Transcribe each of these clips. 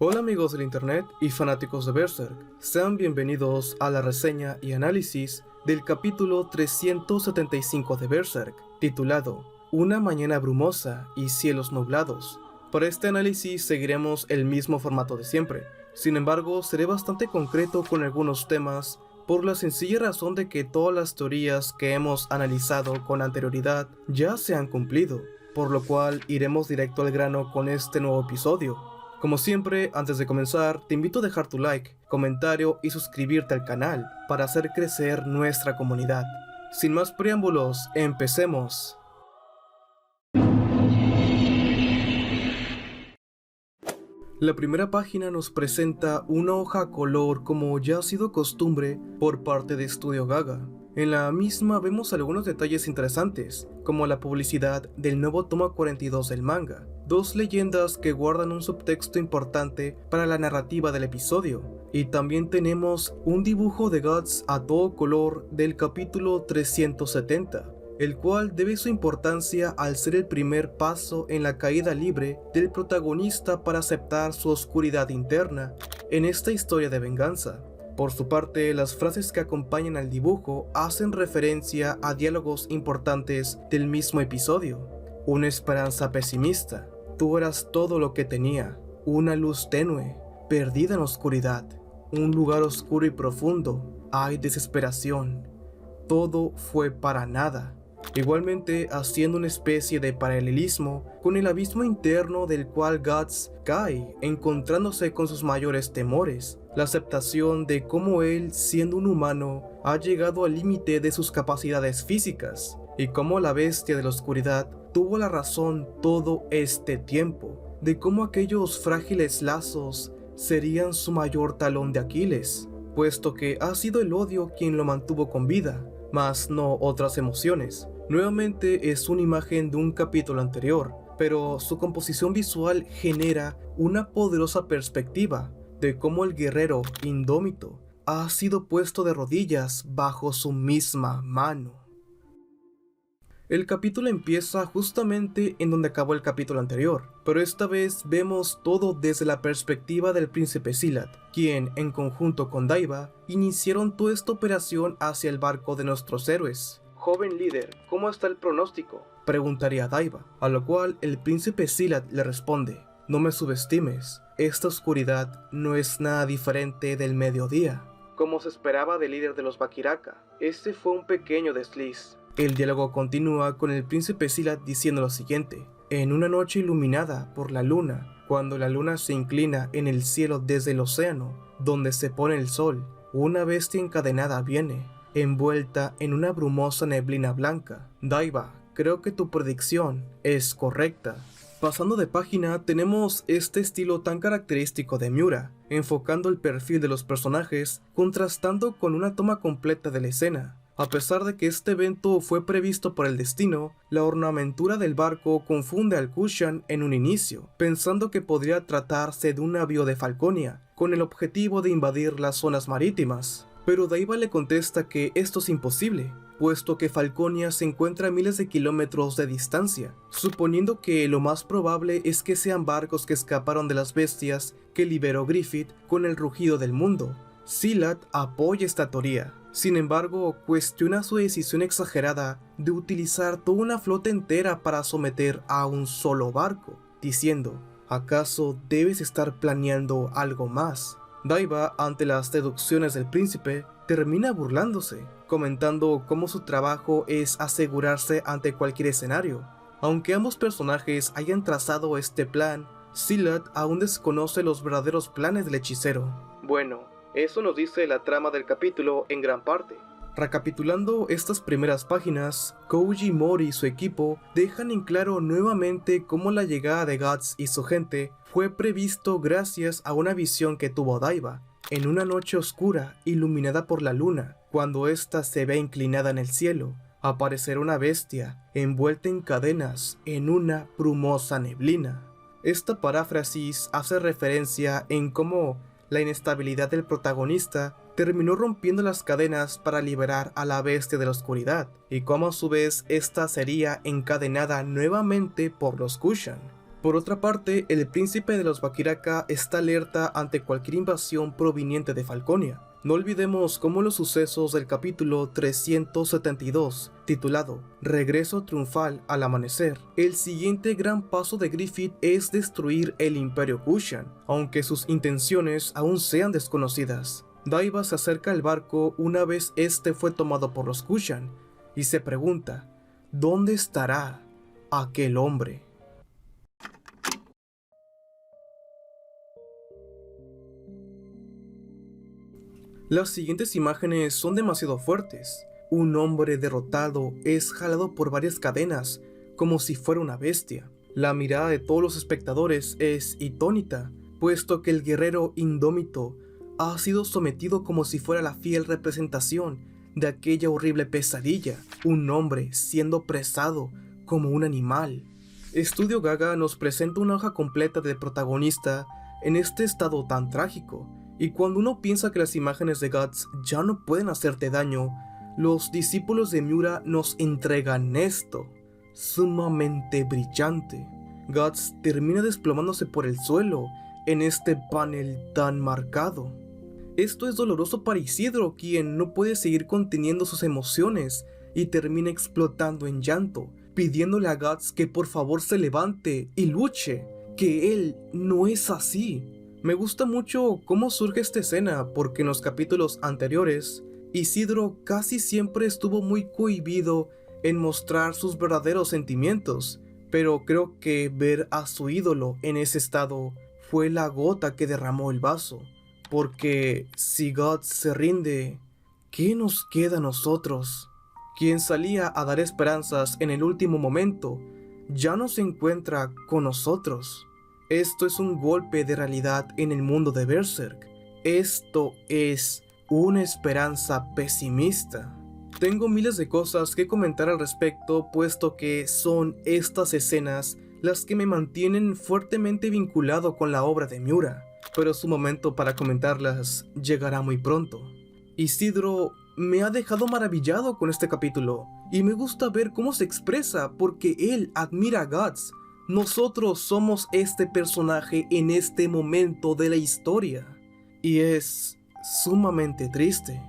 Hola amigos del internet y fanáticos de Berserk, sean bienvenidos a la reseña y análisis del capítulo 375 de Berserk, titulado Una mañana brumosa y cielos nublados. Para este análisis seguiremos el mismo formato de siempre, sin embargo seré bastante concreto con algunos temas por la sencilla razón de que todas las teorías que hemos analizado con anterioridad ya se han cumplido, por lo cual iremos directo al grano con este nuevo episodio. Como siempre, antes de comenzar, te invito a dejar tu like, comentario y suscribirte al canal para hacer crecer nuestra comunidad. Sin más preámbulos, empecemos. La primera página nos presenta una hoja a color como ya ha sido costumbre por parte de Studio Gaga. En la misma vemos algunos detalles interesantes, como la publicidad del nuevo tomo 42 del manga, dos leyendas que guardan un subtexto importante para la narrativa del episodio, y también tenemos un dibujo de Guts a todo color del capítulo 370, el cual debe su importancia al ser el primer paso en la caída libre del protagonista para aceptar su oscuridad interna en esta historia de venganza. Por su parte, las frases que acompañan al dibujo hacen referencia a diálogos importantes del mismo episodio. Una esperanza pesimista, tú eras todo lo que tenía, una luz tenue, perdida en oscuridad, un lugar oscuro y profundo, hay desesperación, todo fue para nada. Igualmente haciendo una especie de paralelismo con el abismo interno del cual Guts cae, encontrándose con sus mayores temores, la aceptación de cómo él, siendo un humano, ha llegado al límite de sus capacidades físicas, y cómo la bestia de la oscuridad tuvo la razón todo este tiempo, de cómo aquellos frágiles lazos serían su mayor talón de Aquiles, puesto que ha sido el odio quien lo mantuvo con vida, mas no otras emociones. Nuevamente es una imagen de un capítulo anterior, pero su composición visual genera una poderosa perspectiva de cómo el guerrero indómito ha sido puesto de rodillas bajo su misma mano. El capítulo empieza justamente en donde acabó el capítulo anterior, pero esta vez vemos todo desde la perspectiva del príncipe Silat, quien, en conjunto con Daiba, iniciaron toda esta operación hacia el barco de nuestros héroes. Joven líder, ¿cómo está el pronóstico?, preguntaría Daiba, a lo cual el príncipe Silat le responde: no me subestimes, esta oscuridad no es nada diferente del mediodía. Como se esperaba del líder de los Bakiraka, este fue un pequeño desliz. El diálogo continúa con el príncipe Silat diciendo lo siguiente: en una noche iluminada por la luna, cuando la luna se inclina en el cielo desde el océano, donde se pone el sol, una bestia encadenada viene, envuelta en una brumosa neblina blanca. Daiba, creo que tu predicción es correcta. Pasando de página, tenemos este estilo tan característico de Miura, enfocando el perfil de los personajes, contrastando con una toma completa de la escena. A pesar de que este evento fue previsto por el destino, la ornamentura del barco confunde al Kushan en un inicio, pensando que podría tratarse de un navío de Falconia, con el objetivo de invadir las zonas marítimas. Pero Daiba le contesta que esto es imposible, puesto que Falconia se encuentra a miles de kilómetros de distancia, suponiendo que lo más probable es que sean barcos que escaparon de las bestias que liberó Griffith con el rugido del mundo. Silat apoya esta teoría, sin embargo cuestiona su decisión exagerada de utilizar toda una flota entera para someter a un solo barco, diciendo: ¿acaso debes estar planeando algo más? Daiba, ante las deducciones del príncipe, termina burlándose, comentando cómo su trabajo es asegurarse ante cualquier escenario. Aunque ambos personajes hayan trazado este plan, Silat aún desconoce los verdaderos planes del hechicero. Bueno, eso nos dice la trama del capítulo en gran parte. Recapitulando estas primeras páginas, Koji Mori y su equipo dejan en claro nuevamente cómo la llegada de Guts y su gente fue previsto gracias a una visión que tuvo Daiba, en una noche oscura iluminada por la luna, cuando ésta se ve inclinada en el cielo, aparecerá una bestia envuelta en cadenas en una brumosa neblina. Esta paráfrasis hace referencia en cómo la inestabilidad del protagonista terminó rompiendo las cadenas para liberar a la bestia de la oscuridad, y cómo a su vez esta sería encadenada nuevamente por los Kushan. Por otra parte, el príncipe de los Bakiraka está alerta ante cualquier invasión proveniente de Falconia. No olvidemos cómo los sucesos del capítulo 372, titulado Regreso triunfal al amanecer, el siguiente gran paso de Griffith es destruir el Imperio Kushan, aunque sus intenciones aún sean desconocidas. Daiba se acerca al barco una vez este fue tomado por los Kushan, y se pregunta, ¿dónde estará aquel hombre? Las siguientes imágenes son demasiado fuertes. Un hombre derrotado es jalado por varias cadenas, como si fuera una bestia. La mirada de todos los espectadores es atónita, puesto que el guerrero indómito ha sido sometido como si fuera la fiel representación de aquella horrible pesadilla, un hombre siendo presado como un animal. Estudio Gaga nos presenta una hoja completa del protagonista en este estado tan trágico. Y cuando uno piensa que las imágenes de Guts ya no pueden hacerte daño, los discípulos de Miura nos entregan esto, sumamente brillante. Guts termina desplomándose por el suelo en este panel tan marcado. Esto es doloroso para Isidro, quien no puede seguir conteniendo sus emociones y termina explotando en llanto, pidiéndole a Guts que por favor se levante y luche, que él no es así. Me gusta mucho cómo surge esta escena porque en los capítulos anteriores, Isidro casi siempre estuvo muy cohibido en mostrar sus verdaderos sentimientos, pero creo que ver a su ídolo en ese estado fue la gota que derramó el vaso, porque si Guts se rinde, ¿qué nos queda a nosotros? Quien salía a dar esperanzas en el último momento, ya no se encuentra con nosotros. Esto es un golpe de realidad en el mundo de Berserk. Esto es una esperanza pesimista. Tengo miles de cosas que comentar al respecto, puesto que son estas escenas las que me mantienen fuertemente vinculado con la obra de Miura, pero su momento para comentarlas llegará muy pronto. Isidro me ha dejado maravillado con este capítulo, y me gusta ver cómo se expresa porque él admira a Guts. Nosotros somos este personaje en este momento de la historia, y es sumamente triste.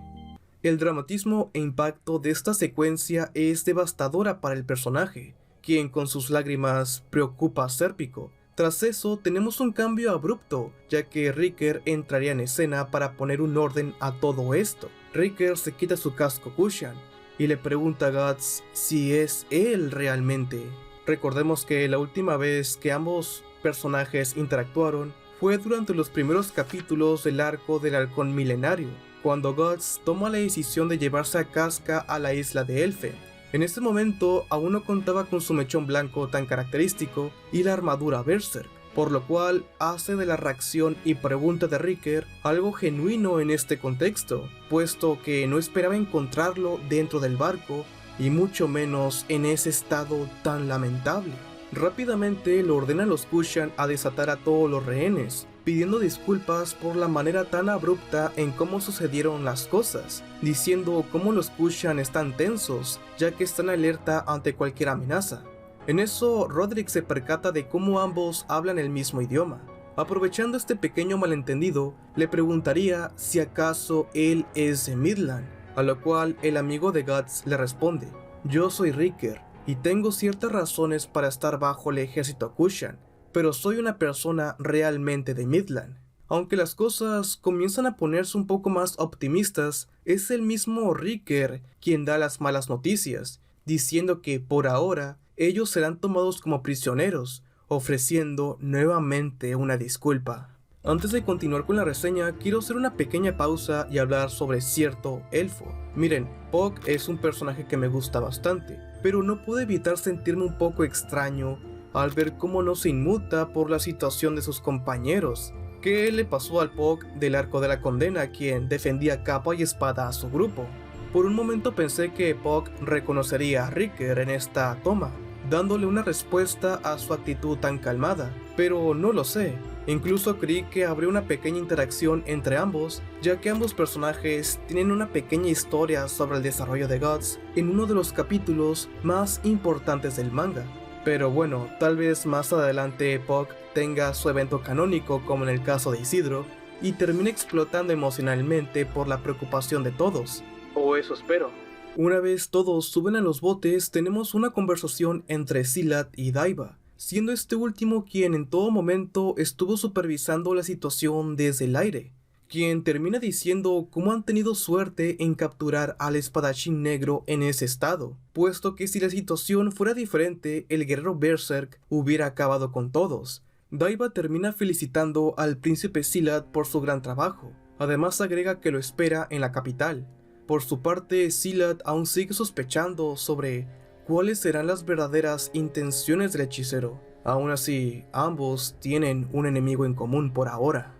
El dramatismo e impacto de esta secuencia es devastadora para el personaje, quien con sus lágrimas preocupa a Sérpico. Tras eso tenemos un cambio abrupto, ya que Riker entraría en escena para poner un orden a todo esto. Riker se quita su casco Kushan y le pregunta a Guts si es él realmente. Recordemos que la última vez que ambos personajes interactuaron fue durante los primeros capítulos del arco del Halcón Milenario, cuando Guts toma la decisión de llevarse a Casca a la isla de Elfen. En ese momento aún no contaba con su mechón blanco tan característico y la armadura Berserk, por lo cual hace de la reacción y pregunta de Riker algo genuino en este contexto, puesto que no esperaba encontrarlo dentro del barco y mucho menos en ese estado tan lamentable. Rápidamente lo ordena a los Kushan a desatar a todos los rehenes, pidiendo disculpas por la manera tan abrupta en cómo sucedieron las cosas, diciendo cómo los Kushan están tensos, ya que están alerta ante cualquier amenaza. En eso, Roderick se percata de cómo ambos hablan el mismo idioma. Aprovechando este pequeño malentendido, le preguntaría si acaso él es de Midland, a lo cual el amigo de Guts le responde: yo soy Riker, y tengo ciertas razones para estar bajo el ejército Kushan, pero soy una persona realmente de Midland. Aunque las cosas comienzan a ponerse un poco más optimistas, es el mismo Riker quien da las malas noticias, diciendo que por ahora ellos serán tomados como prisioneros, ofreciendo nuevamente una disculpa. Antes de continuar con la reseña, quiero hacer una pequeña pausa y hablar sobre cierto elfo. Miren, Puck es un personaje que me gusta bastante, pero no pude evitar sentirme un poco extraño al ver cómo no se inmuta por la situación de sus compañeros. ¿Qué le pasó al Puck del Arco de la Condena, quien defendía capa y espada a su grupo? Por un momento pensé que Puck reconocería a Riker en esta toma, dándole una respuesta a su actitud tan calmada, pero no lo sé. Incluso creí que habría una pequeña interacción entre ambos, ya que ambos personajes tienen una pequeña historia sobre el desarrollo de Guts en uno de los capítulos más importantes del manga. Pero bueno, tal vez más adelante Puck tenga su evento canónico como en el caso de Isidro y termine explotando emocionalmente por la preocupación de todos. O eso espero. Una vez todos suben a los botes, tenemos una conversación entre Silat y Daiba, siendo este último quien en todo momento estuvo supervisando la situación desde el aire, quien termina diciendo cómo han tenido suerte en capturar al espadachín negro en ese estado, puesto que si la situación fuera diferente, el guerrero Berserk hubiera acabado con todos. Daiba termina felicitando al príncipe Silat por su gran trabajo, además agrega que lo espera en la capital. Por su parte, Silat aún sigue sospechando sobre cuáles serán las verdaderas intenciones del hechicero. Aún así, ambos tienen un enemigo en común por ahora.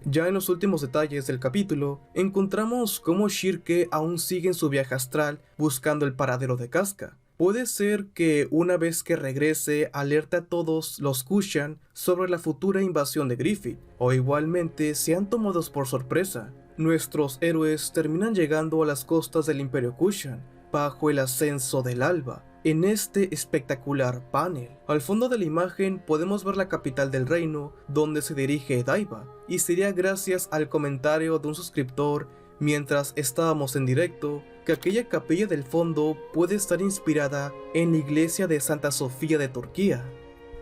Ya en los últimos detalles del capítulo, encontramos cómo Shirke aún sigue en su viaje astral buscando el paradero de Casca. Puede ser que una vez que regrese alerte a todos los Kushan sobre la futura invasión de Griffith, o igualmente sean tomados por sorpresa. Nuestros héroes terminan llegando a las costas del Imperio Kushan, bajo el ascenso del alba, en este espectacular panel. Al fondo de la imagen podemos ver la capital del reino, donde se dirige Daiba, y sería gracias al comentario de un suscriptor mientras estábamos en directo, que aquella capilla del fondo puede estar inspirada en la iglesia de Santa Sofía de Turquía.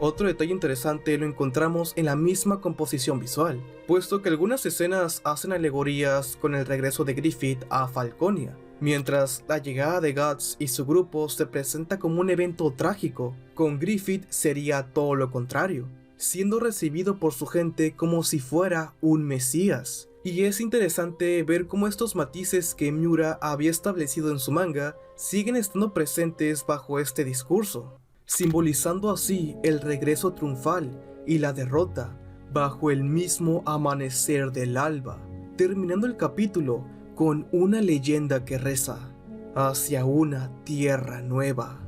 Otro detalle interesante lo encontramos en la misma composición visual, puesto que algunas escenas hacen alegorías con el regreso de Griffith a Falconia, mientras la llegada de Guts y su grupo se presenta como un evento trágico. Con Griffith sería todo lo contrario, siendo recibido por su gente como si fuera un mesías. Y es interesante ver cómo estos matices que Miura había establecido en su manga siguen estando presentes bajo este discurso, simbolizando así el regreso triunfal y la derrota bajo el mismo amanecer del alba, terminando el capítulo con una leyenda que reza: hacia una tierra nueva.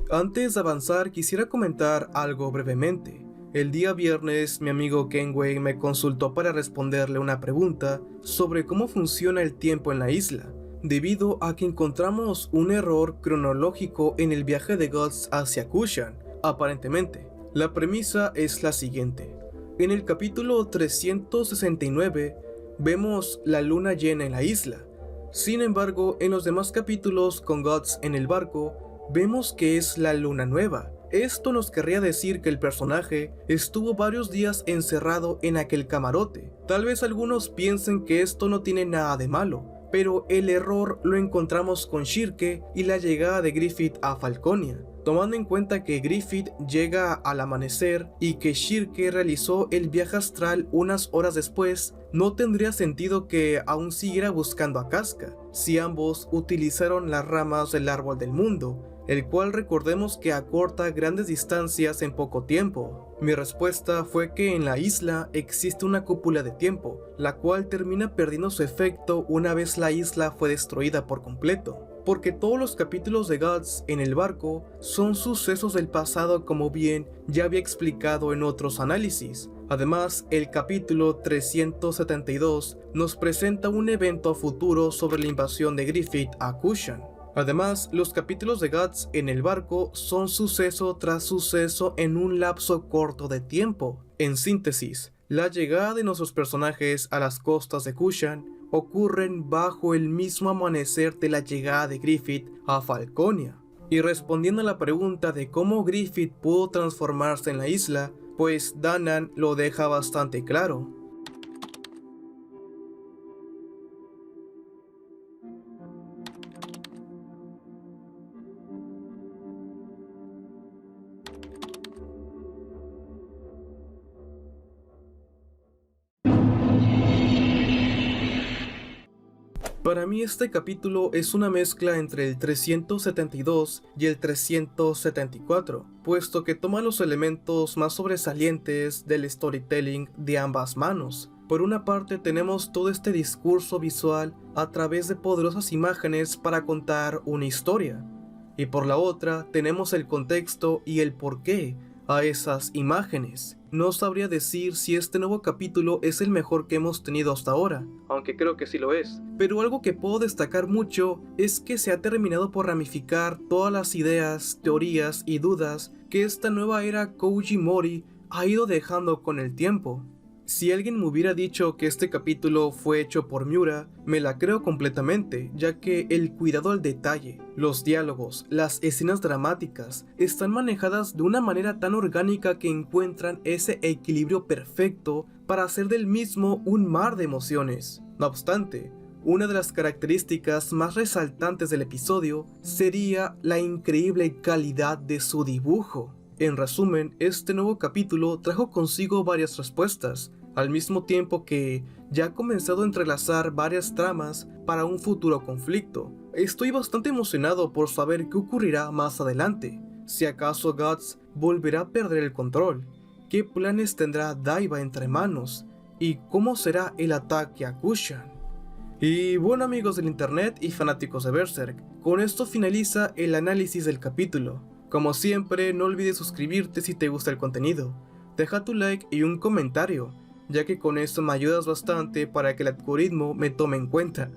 Antes de avanzar, quisiera comentar algo brevemente. El día viernes mi amigo Kenway me consultó para responderle una pregunta sobre cómo funciona el tiempo en la isla, debido a que encontramos un error cronológico en el viaje de Guts hacia Kushan, aparentemente. La premisa es la siguiente. En el capítulo 369 vemos la luna llena en la isla. Sin embargo, en los demás capítulos con Guts en el barco, vemos que es la luna nueva. Esto nos querría decir que el personaje estuvo varios días encerrado en aquel camarote. Tal vez algunos piensen que esto no tiene nada de malo, pero el error lo encontramos con Shirke y la llegada de Griffith a Falconia. Tomando en cuenta que Griffith llega al amanecer y que Shirke realizó el viaje astral unas horas después, no tendría sentido que aún siguiera buscando a Casca, si ambos utilizaron las ramas del árbol del mundo, el cual recordemos que acorta grandes distancias en poco tiempo. Mi respuesta fue que en la isla existe una cúpula de tiempo, la cual termina perdiendo su efecto una vez la isla fue destruida por completo, porque todos los capítulos de Guts en el barco son sucesos del pasado, como bien ya había explicado en otros análisis. Además, el capítulo 372 nos presenta un evento a futuro sobre la invasión de Griffith a Kushan. Además, los capítulos de Guts en el barco son suceso tras suceso en un lapso corto de tiempo. En síntesis, la llegada de nuestros personajes a las costas de Kushan ocurren bajo el mismo amanecer de la llegada de Griffith a Falconia. Y respondiendo a la pregunta de cómo Griffith pudo transformarse en la isla, pues Danan lo deja bastante claro. Para mí este capítulo es una mezcla entre el 372 y el 374, puesto que toma los elementos más sobresalientes del storytelling de ambas manos. Por una parte tenemos todo este discurso visual a través de poderosas imágenes para contar una historia, y por la otra tenemos el contexto y el porqué a esas imágenes. no sabría decir si este nuevo capítulo es el mejor que hemos tenido hasta ahora, aunque creo que sí lo es. Pero algo que puedo destacar mucho es que se ha terminado por ramificar todas las ideas, teorías y dudas que esta nueva era Koji Mori ha ido dejando con el tiempo. Si alguien me hubiera dicho que este capítulo fue hecho por Miura, me la creo completamente, ya que el cuidado al detalle, los diálogos, las escenas dramáticas, están manejadas de una manera tan orgánica que encuentran ese equilibrio perfecto para hacer del mismo un mar de emociones. No obstante, una de las características más resaltantes del episodio sería la increíble calidad de su dibujo. En resumen, este nuevo capítulo trajo consigo varias respuestas, al mismo tiempo que ya ha comenzado a entrelazar varias tramas para un futuro conflicto. Estoy bastante emocionado por saber qué ocurrirá más adelante. Si acaso Guts volverá a perder el control, qué planes tendrá Daiba entre manos y cómo será el ataque a Kushan. Y bueno, amigos del internet y fanáticos de Berserk, con esto finaliza el análisis del capítulo. Como siempre, no olvides suscribirte si te gusta el contenido, deja tu like y un comentario, ya que con esto me ayudas bastante para que el algoritmo me tome en cuenta.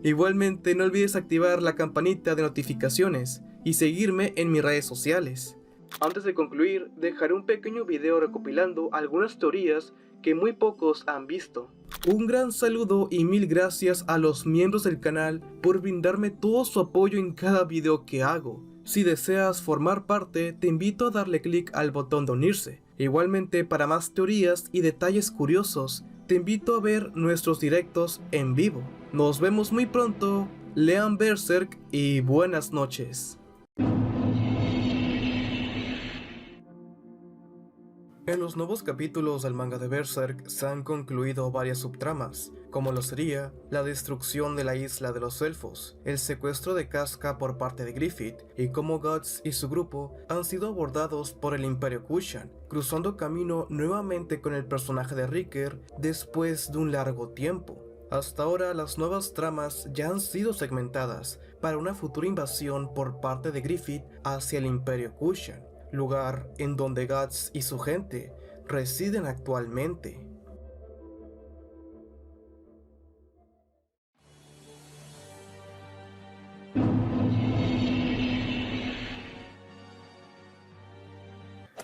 Igualmente, no olvides activar la campanita de notificaciones y seguirme en mis redes sociales. Antes de concluir, dejaré un pequeño video recopilando algunas teorías que muy pocos han visto. Un gran saludo y mil gracias a los miembros del canal por brindarme todo su apoyo en cada video que hago. Si deseas formar parte, te invito a darle clic al botón de unirse. Igualmente, para más teorías y detalles curiosos, te invito a ver nuestros directos en vivo. Nos vemos muy pronto, lean Berserk y buenas noches. En los nuevos capítulos del manga de Berserk se han concluido varias subtramas, como lo sería la destrucción de la isla de los elfos, el secuestro de Casca por parte de Griffith y cómo Guts y su grupo han sido abordados por el Imperio Kushan, cruzando camino nuevamente con el personaje de Riker después de un largo tiempo. Hasta ahora las nuevas tramas ya han sido segmentadas para una futura invasión por parte de Griffith hacia el Imperio Kushan, lugar en donde Guts y su gente residen actualmente.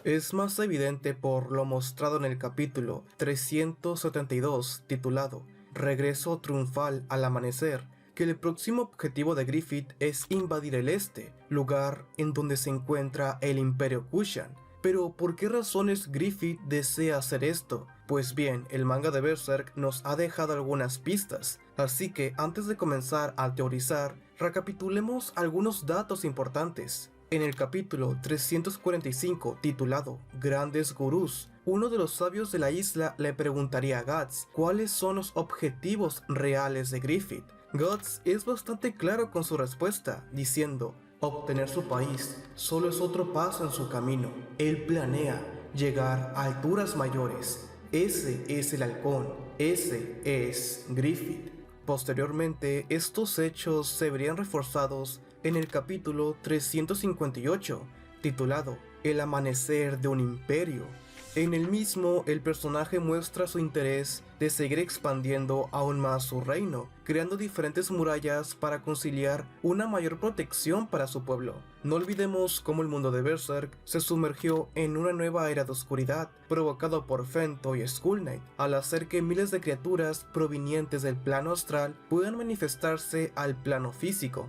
Es más evidente por lo mostrado en el capítulo 372 titulado Regreso triunfal al amanecer, que el próximo objetivo de Griffith es invadir el este, lugar en donde se encuentra el Imperio Kushan. Pero ¿por qué razones Griffith desea hacer esto? Pues bien, el manga de Berserk nos ha dejado algunas pistas, así que antes de comenzar a teorizar, recapitulemos algunos datos importantes. En el capítulo 345 titulado Grandes Gurús, uno de los sabios de la isla le preguntaría a Guts cuáles son los objetivos reales de Griffith. Guts es bastante claro con su respuesta, diciendo: obtener su país solo es otro paso en su camino. Él planea llegar a alturas mayores. Ese es el halcón, ese es Griffith. Posteriormente, estos hechos se verían reforzados en el capítulo 358, titulado El amanecer de un imperio. En el mismo, el personaje muestra su interés de seguir expandiendo aún más su reino, creando diferentes murallas para conciliar una mayor protección para su pueblo. No olvidemos cómo el mundo de Berserk se sumergió en una nueva era de oscuridad, provocado por Fento y Skull Knight, al hacer que miles de criaturas provenientes del plano astral puedan manifestarse al plano físico.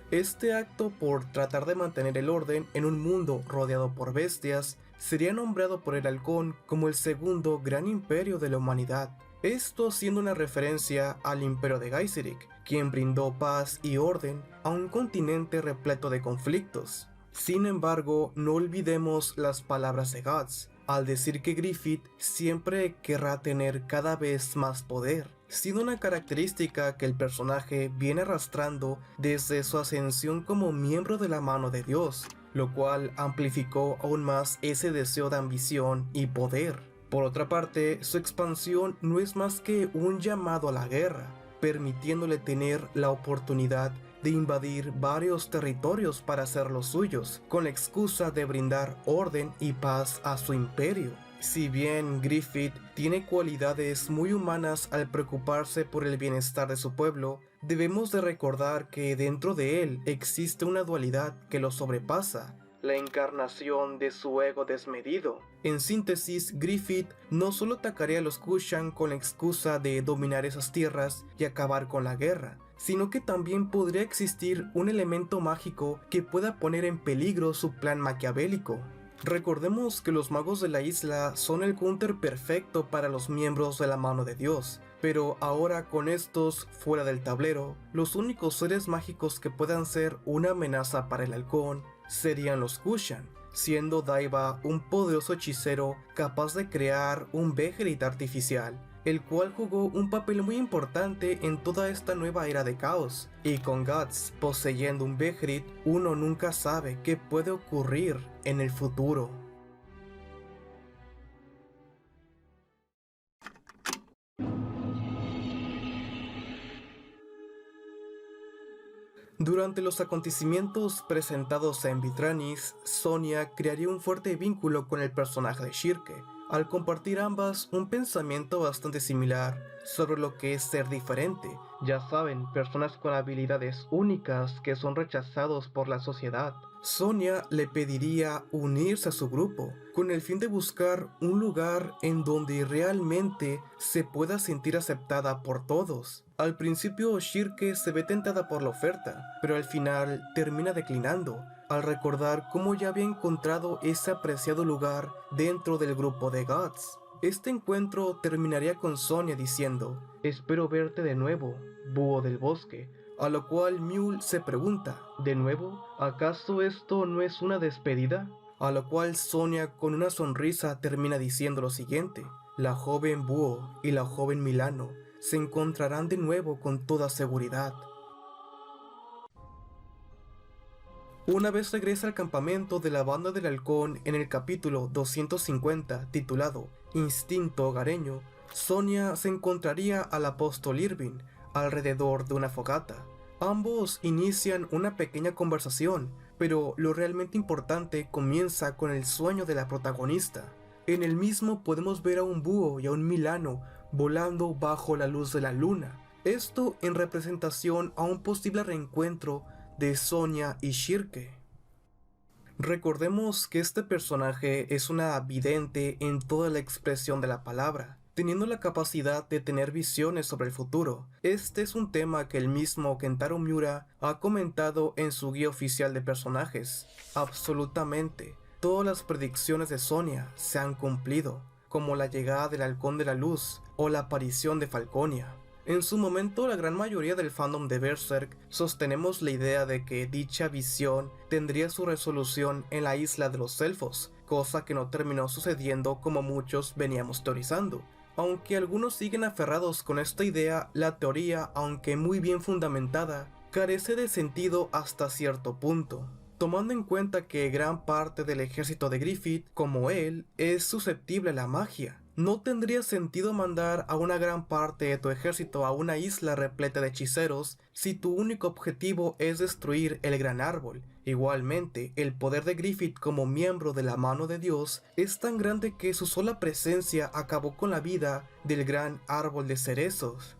Este acto por tratar de mantener el orden en un mundo rodeado por bestias sería nombrado por el halcón como el segundo gran imperio de la humanidad. Esto siendo una referencia al imperio de Gaiserik, quien brindó paz y orden a un continente repleto de conflictos. Sin embargo, no olvidemos las palabras de Guts, al decir que Griffith siempre querrá tener cada vez más poder, siendo una característica que el personaje viene arrastrando desde su ascensión como miembro de la mano de Dios, lo cual amplificó aún más ese deseo de ambición y poder. Por otra parte, su expansión no es más que un llamado a la guerra, permitiéndole tener la oportunidad de invadir varios territorios para hacer los suyos, con la excusa de brindar orden y paz a su imperio. Si bien Griffith tiene cualidades muy humanas al preocuparse por el bienestar de su pueblo, debemos de recordar que dentro de él existe una dualidad que lo sobrepasa, la encarnación de su ego desmedido. En síntesis, Griffith no solo atacaría a los Kushan con la excusa de dominar esas tierras y acabar con la guerra, sino que también podría existir un elemento mágico que pueda poner en peligro su plan maquiavélico. Recordemos que los magos de la isla son el counter perfecto para los miembros de la mano de Dios, pero ahora con estos fuera del tablero, los únicos seres mágicos que puedan ser una amenaza para el halcón serían los Kushan, siendo Daiba un poderoso hechicero capaz de crear un Behelit artificial, el cual jugó un papel muy importante en toda esta nueva era de caos, y con Guts poseyendo un Behelit, uno nunca sabe qué puede ocurrir en el futuro. Durante los acontecimientos presentados en Vitranis, Sonia crearía un fuerte vínculo con el personaje de Shirke, al compartir ambas un pensamiento bastante similar sobre lo que es ser diferente. Ya saben, personas con habilidades únicas que son rechazados por la sociedad. Sonia le pediría unirse a su grupo, con el fin de buscar un lugar en donde realmente se pueda sentir aceptada por todos. Al principio Shirke se ve tentada por la oferta, pero al final termina declinando, al recordar cómo ya había encontrado ese apreciado lugar dentro del grupo de Guts. Este encuentro terminaría con Sonia diciendo: "Espero verte de nuevo, búho del bosque", a lo cual Mule se pregunta: "¿De nuevo? ¿Acaso esto no es una despedida?". A lo cual Sonia con una sonrisa termina diciendo lo siguiente: "La joven búho y la joven Milano se encontrarán de nuevo con toda seguridad". Una vez regresa al campamento de la banda del halcón en el capítulo 250 titulado Instinto Hogareño, Sonia se encontraría al apóstol Irving alrededor de una fogata. Ambos inician una pequeña conversación, pero lo realmente importante comienza con el sueño de la protagonista. En el mismo podemos ver a un búho y a un Milano volando bajo la luz de la luna, esto en representación a un posible reencuentro de Sonia y Shirke. Recordemos que este personaje es una vidente en toda la expresión de la palabra, teniendo la capacidad de tener visiones sobre el futuro. Este es un tema que el mismo Kentaro Miura ha comentado en su guía oficial de personajes. Absolutamente, todas las predicciones de Sonia se han cumplido, como la llegada del Halcón de la Luz o la aparición de Falconia. En su momento, la gran mayoría del fandom de Berserk sostenemos la idea de que dicha visión tendría su resolución en la isla de los elfos, cosa que no terminó sucediendo como muchos veníamos teorizando. Aunque algunos siguen aferrados con esta idea, la teoría, aunque muy bien fundamentada, carece de sentido hasta cierto punto, tomando en cuenta que gran parte del ejército de Griffith, como él, es susceptible a la magia. No tendría sentido mandar a una gran parte de tu ejército a una isla repleta de hechiceros si tu único objetivo es destruir el gran árbol. Igualmente, el poder de Griffith como miembro de la mano de Dios es tan grande que su sola presencia acabó con la vida del gran árbol de cerezos.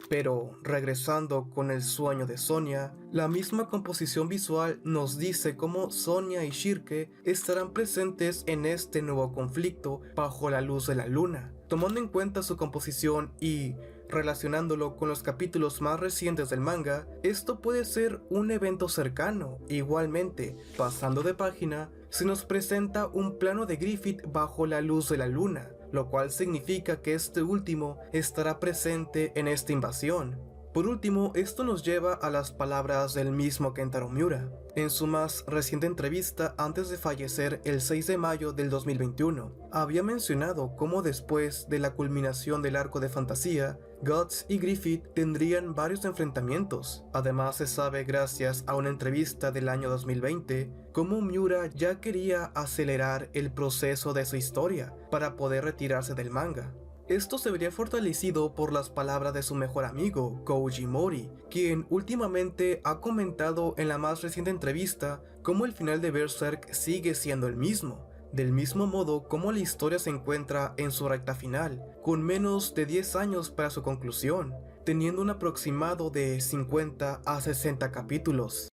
Pero, regresando con el sueño de Sonia, la misma composición visual nos dice cómo Sonia y Shirke estarán presentes en este nuevo conflicto bajo la luz de la luna. Tomando en cuenta su composición y relacionándolo con los capítulos más recientes del manga, esto puede ser un evento cercano. Igualmente, pasando de página, se nos presenta un plano de Griffith bajo la luz de la luna, lo cual significa que este último estará presente en esta invasión. Por último, esto nos lleva a las palabras del mismo Kentaro Miura, en su más reciente entrevista antes de fallecer el 6 de mayo del 2021. Había mencionado cómo después de la culminación del arco de fantasía, Guts y Griffith tendrían varios enfrentamientos. Además, se sabe gracias a una entrevista del año 2020 cómo Miura ya quería acelerar el proceso de su historia para poder retirarse del manga. Esto se vería fortalecido por las palabras de su mejor amigo, Koji Mori, quien últimamente ha comentado en la más reciente entrevista cómo el final de Berserk sigue siendo el mismo. Del mismo modo como la historia se encuentra en su recta final, con menos de 10 años para su conclusión, teniendo un aproximado de 50 a 60 capítulos.